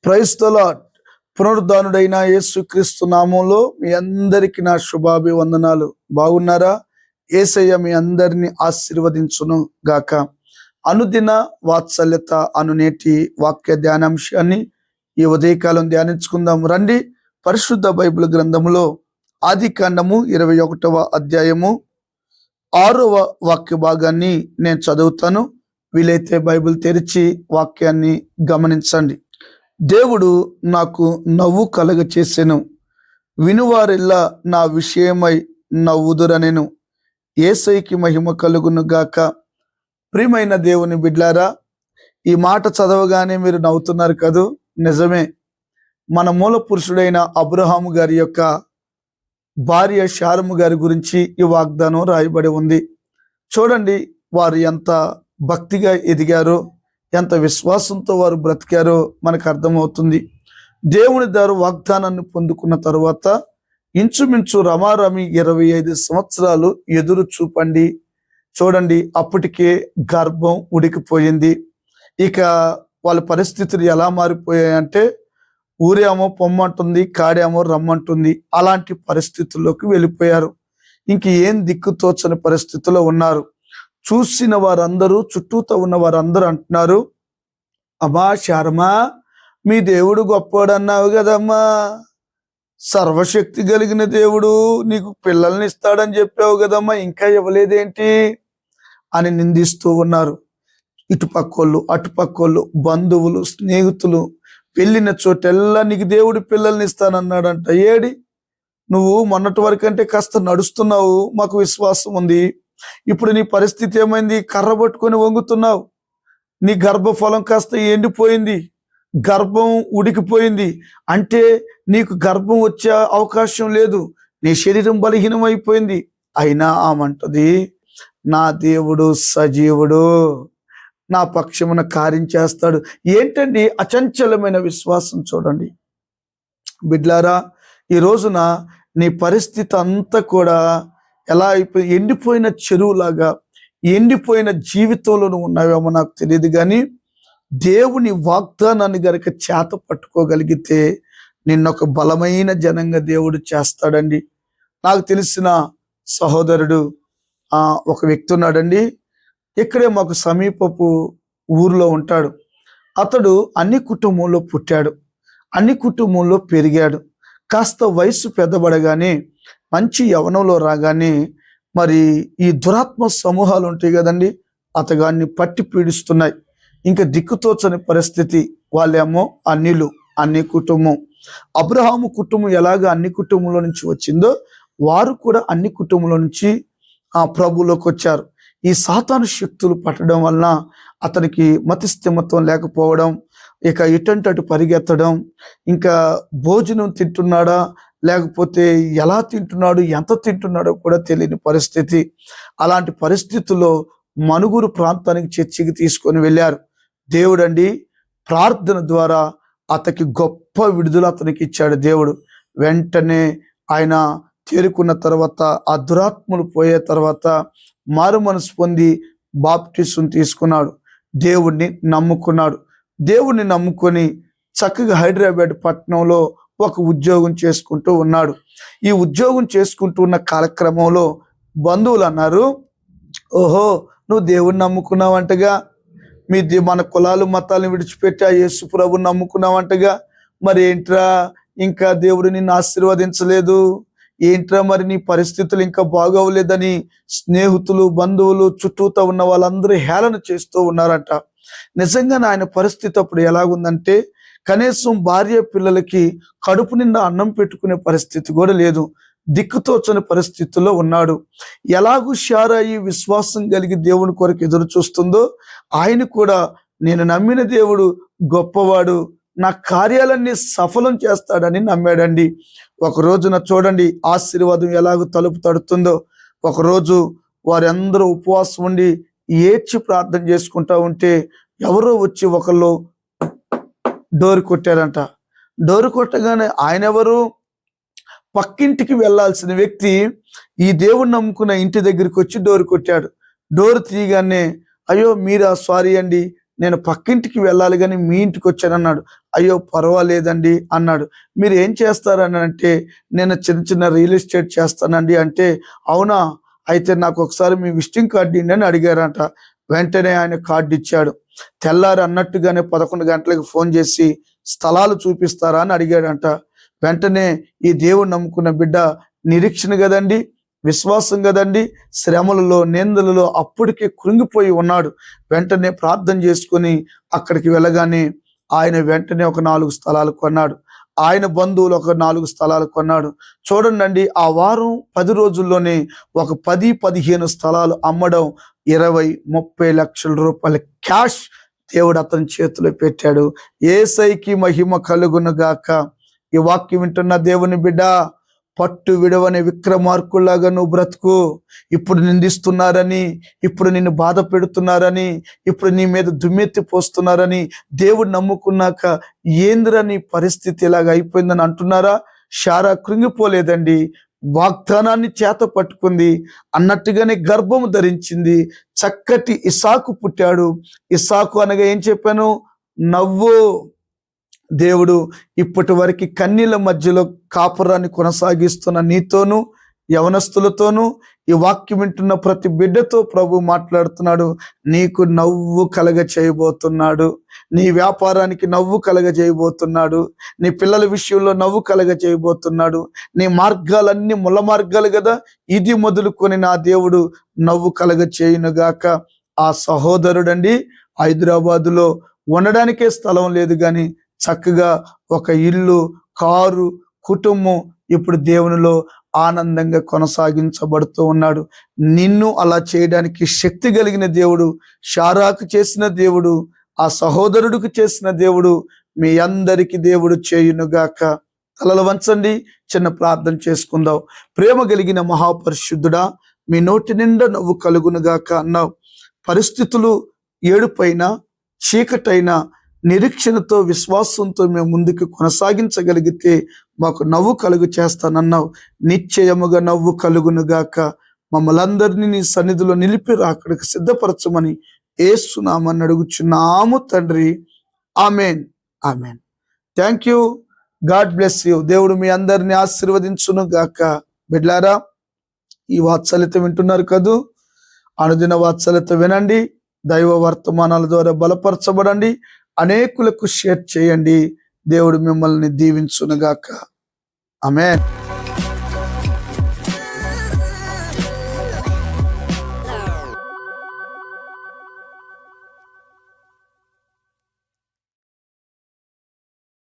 Praise the lord. పునరుద్ధానుడైన యేసుక్రీస్తు నామంలో మీ అందరికీ నా శుభాభివందనాలు. బాగున్నారా? యేసయ్య మీ అందరిని ఆశీర్వదించును గాక. అనుదిన వాత్సల్యత అను నేటి వాక్య ధ్యానాంశాన్ని ఈ ఉదయకాలం ధ్యానించుకుందాం రండి. పరిశుద్ధ బైబిల్ గ్రంథములో ఆదికాండము 21వ అధ్యాయము 6వ వాక్య భాగాన్ని నేను చదువుతాను. వీలైతే బైబిల్ తెరిచి వాక్యాన్ని గమనించండి. దేవుడు నాకు నవ్వు కలగ చేసెను, వినువారెల్లా నా విషయమై నవ్వుదురనెను. యేసయ్యకి మహిమ కలుగును గాక. ప్రియమైన దేవుని బిడ్లారా, ఈ మాట చదవగానే మీరు నవ్వుతున్నారు కదూ? నిజమే. మన మూల పురుషుడైన అబ్రహాము గారి యొక్క భార్య శారము గారి గురించి ఈ వాగ్దానం రాయబడి ఉంది. చూడండి, వారు ఎంత భక్తిగా ఎదిగారో, ఎంత విశ్వాసంతో వారు బ్రతికారో మనకు అర్థమవుతుంది. దేవుని ద్వారా వాగ్దానాన్ని పొందుకున్న తరువాత ఇంచుమించు రమారమి 25 సంవత్సరాలు ఎదురు చూపండి. చూడండి, అప్పటికే గర్భం ఉడికిపోయింది. ఇక వాళ్ళ పరిస్థితులు ఎలా మారిపోయాయంటే, ఊరేమో పొమ్మంటుంది, కాడేమో రమ్మంటుంది. అలాంటి పరిస్థితుల్లోకి వెళ్ళిపోయారు. ఇంక ఏం దిక్కుతోచని పరిస్థితిలో ఉన్నారు. చూసిన వారందరూ, చుట్టూతో ఉన్న వారందరూ అంటున్నారు, అమ్మా శారమా, మీ దేవుడు గొప్పవాడన్నావు కదమ్మా, సర్వశక్తి కలిగిన దేవుడు నీకు పిల్లల్ని ఇస్తాడని చెప్పావు కదమ్మా, ఇంకా ఇవ్వలేదేంటి అని నిందిస్తూ ఉన్నారు. ఇటుపక్కోళ్ళు అటుపక్కోళ్ళు, బంధువులు, స్నేహితులు, వెళ్ళిన చోటెల్లా నీకు దేవుడు పిల్లల్ని ఇస్తానన్నాడంట. ఏడి నువ్వు మొన్నటి వరకు అంటే కాస్త నడుస్తున్నావు, మాకు విశ్వాసం ఉంది. ఇప్పుడు నీ పరిస్థితి ఏమైంది? కర్ర పట్టుకొని వంగుతున్నావు. నీ గర్భఫలం కాస్త ఎండిపోయింది, గర్భం ఉడికిపోయింది. అంటే నీకు గర్భం వచ్చే అవకాశం లేదు, నీ శరీరం బలహీనమైపోయింది. అయినా ఆమంటది, నా దేవుడు సజీవుడు, నా పక్షమున కార్యం చేస్తాడు. ఏంటండి అచంచలమైన విశ్వాసం! చూడండి బిడ్లారా, ఈ రోజున నీ పరిస్థితి అంతా కూడా ఎలా అయిపోయి, ఎండిపోయిన చెరువులాగా, ఎండిపోయిన జీవితంలో నువ్వు ఉన్నావేమో నాకు తెలియదు, కానీ దేవుని వాగ్దానాన్ని గనక చేత పట్టుకోగలిగితే నిన్నొక బలమైన జనంగా దేవుడు చేస్తాడండి. నాకు తెలిసిన సహోదరుడు ఒక వ్యక్తి ఉన్నాడండి. ఇక్కడే మాకు సమీపపు ఊర్లో ఉంటాడు. అతడు అన్ని కుటుంబంలో పుట్టాడు, అన్ని కుటుంబంలో పెరిగాడు. కాస్త వయసు పెద్దబడగానే, మంచి యవనంలో రాగానే, మరి ఈ దురాత్మ సమూహాలు ఉంటాయి కదండి, అతగాన్ని పట్టి పీడిస్తున్నాయి. ఇంకా దిక్కుతోచని పరిస్థితి. వాళ్ళేమో అన్యులు, అన్ని కుటుంబం. అబ్రహాము కుటుంబం ఎలాగ అన్ని కుటుంబంలో నుంచి వచ్చిందో, వారు కూడా అన్ని కుటుంబంలో నుంచి ప్రభువులోకి వచ్చారు. ఈ సాతాను శక్తులు పట్టడం వలన అతనికి మతిస్థిమత్వం లేకపోవడం, ఇక ఇటంటే అటు పరిగెత్తడం, ఇంకా భోజనం తింటున్నాడా లేకపోతే ఎలా తింటున్నాడు, ఎంత తింటున్నాడో కూడా తెలియని పరిస్థితి. అలాంటి పరిస్థితుల్లో మనుగురు ప్రాంతానికి చర్చికి తీసుకొని వెళ్ళారు. దేవుడండి ప్రార్థన ద్వారా అతనికి గొప్ప విడుదల అతనికి ఇచ్చాడు దేవుడు. వెంటనే ఆయన తేరుకున్న తర్వాత, ఆ దురాత్మలు పోయే తర్వాత మారు మనసు పొంది బాప్టిజం తీసుకున్నాడు. దేవుణ్ణి నమ్ముకున్నాడు. దేవుణ్ణి నమ్ముకొని చక్కగా హైదరాబాద్ పట్టణంలో ఒక ఉద్యోగం చేసుకుంటూ ఉన్నాడు. ఈ ఉద్యోగం చేసుకుంటూ ఉన్న కాలక్రమంలో బంధువులు అన్నారు, ఓహో, నువ్వు దేవుణ్ణి నమ్ముకున్నావంటగా, మన కులాలు మతాలను విడిచిపెట్టి ఆ యేసు ప్రభుని నమ్ముకున్నావంటగా, మరి ఏంట్రా ఇంకా దేవుడు నిన్ను ఆశీర్వదించలేదు, ఏంట్రా మరి నీ పరిస్థితులు ఇంకా బాగోలేదని స్నేహితులు, బంధువులు, చుట్టూతో ఉన్న వాళ్ళందరూ హేళన చేస్తూ ఉన్నారంట. నిజంగానే ఆయన పరిస్థితి అప్పుడు ఎలాగుందంటే, కనీసం భార్య పిల్లలకి కడుపు నిండా అన్నం పెట్టుకునే పరిస్థితి కూడా లేదు. దిక్కుతోచని పరిస్థితుల్లో ఉన్నాడు. ఎలాగూ శారాయి విశ్వాసం కలిగి దేవుని కొరకు ఎదురు చూస్తుందో, ఆయన కూడా నేను నమ్మిన దేవుడు గొప్పవాడు, నా కార్యాలన్నీ సఫలం చేస్తాడని నమ్మాడండి. ఒక రోజున చూడండి ఆశీర్వాదం ఎలాగో తలుపు తడుతుందో. ఒకరోజు వారందరూ ఉపవాసం ఉండి ఏడ్చి ప్రార్థన చేసుకుంటా ఉంటే, ఎవరో వచ్చి ఒకళ్ళు డోరు కొట్టారంట. డోరు కొట్టగానే ఆయన ఎవరు? పక్కింటికి వెళ్ళాల్సిన వ్యక్తి ఈ దేవుణ్ణి నమ్ముకున్న ఇంటి దగ్గరికి వచ్చి డోరు కొట్టాడు. డోరు తీయగానే, అయ్యో మీరా, సారీ అండి, నేను పక్కింటికి వెళ్ళాలి కానీ మీ ఇంటికి వచ్చాను అన్నాడు. అయ్యో పర్వాలేదండి అన్నాడు. మీరు ఏం చేస్తారని అంటే, నేను చిన్న చిన్న రియల్ ఎస్టేట్ చేస్తానండి అంటే, అవునా అయితే నాకు ఒకసారి మీ విజిటింగ్ కార్డు ఇవ్వండి అని అడిగారంట. వెంటనే ఆయన కార్డు ఇచ్చాడు. తెల్లారి అన్నట్టుగానే 11 గంటలకు ఫోన్ చేసి స్థలాలు చూపిస్తారా అని అడిగాడంట. వెంటనే ఈ దేవుడు నమ్ముకున్న బిడ్డ నిరీక్షణ కదండి, విశ్వాసం కదండి, శ్రమలలో నిందలలో అప్పటికే కృంగిపోయి ఉన్నాడు. వెంటనే ప్రార్థన చేసుకొని అక్కడికి వెళ్ళగానే ఆయన వెంటనే ఒక 4 స్థలాలు కొన్నాడు. ఆయన బంధువులు ఒక 4 స్థలాలు కొన్నాడు. చూడండి, ఆ వారం 10 రోజుల్లోనే ఒక 10-15 స్థలాలు అమ్మడం, 20-30 లక్షల రూపాయల క్యాష్ దేవుడు అతని చేతిలో పెట్టాడు. యేసయ్యకి మహిమ కలుగును గాక. ఈ వాక్యం వింటున్న దేవుని బిడ్డ, పట్టు విడవని విక్రమార్కుల్లాగా నువ్వు బ్రతుకు. ఇప్పుడు నిందిస్తున్నారని, ఇప్పుడు నిన్ను బాధ పెడుతున్నారని, ఇప్పుడు నీ మీద దుమ్మెత్తి పోస్తున్నారని దేవుడు నమ్ముకున్నాక ఏందిరా నీ పరిస్థితి ఇలాగ అయిపోయిందని అంటున్నారా? శారా కృంగిపోలేదండి. వాగ్దానాన్ని చేత పట్టుకుంది, అన్నట్టుగానే గర్భము ధరించింది. చక్కటి ఇస్సాకు పుట్టాడు. ఇస్సాకు అనగా ఏం చెప్పాను? నవ్వు. దేవుడు ఇప్పటి వరకు కన్నీళ్ళ మధ్యలో కాపురాన్ని కొనసాగిస్తున్న నీతోనూ, యవనస్తులతోనూ, ఈ వాక్యం వింటున్న ప్రతి బిడ్డతో ప్రభు మాట్లాడుతున్నాడు. నీకు నవ్వు కలగ చేయబోతున్నాడు. నీ వ్యాపారానికి నవ్వు కలగ చేయబోతున్నాడు. నీ పిల్లల విషయంలో నవ్వు కలగ చేయబోతున్నాడు. నీ మార్గాలన్నీ ముళ్ళ మార్గాలు కదా, ఇది మొదలుకొని నా దేవుడు నవ్వు కలగ చేయునుగాక. ఆ సహోదరుడండి హైదరాబాదులో ఉండడానికే స్థలం లేదు కానీ చక్కగా ఒక ఇల్లు, కారు, కుటుంబం ఇప్పుడు దేవునిలో ఆనందంగా కొనసాగించబడుతూ ఉన్నాడు. నిన్ను అలా చేయడానికి శక్తి కలిగిన దేవుడు, శారాకు చేసిన దేవుడు, ఆ సహోదరుడికి చేసిన దేవుడు మీ అందరికీ దేవుడు చేయునుగాక. తలలు వంచండి, చిన్న ప్రార్థన చేసుకుందాం. ప్రేమ కలిగిన మహాపరిశుద్ధుడా, మీ నోటి నిండా నవ్వు కలుగునుగాక అన్నావు. పరిస్థితులు ఏడుపైన, చీకటైన, నిరీక్షణతో, విశ్వాసంతో మేము ముందుకు కొనసాగించగలిగితే మాకు నవ్వు కలుగు చేస్తానన్నావు. నిశ్చయముగా నవ్వు కలుగునుగాక. మమ్మల్ందరినీ నీ సన్నిధిలో నిలిపి అక్కడికి సిద్ధపరచమని యేసు నామమున అడుగుచున్నాము తండ్రి. Amen, amen. Thank you. God bless you. దేవుడు మీ అందరిని ఆశీర్వదించును గాక. బిడ్లారా, ఈ వాత్సల్యత వింటున్నారు కదూ, అనుదిన వాత్సల్యత వినండి. దైవ వర్తమానాల ద్వారా బలపరచబడండి. అనేకులకు షేర్ చేయండి. దేవుడు మిమ్మల్ని దీవించునుగాక. ఆమేన్.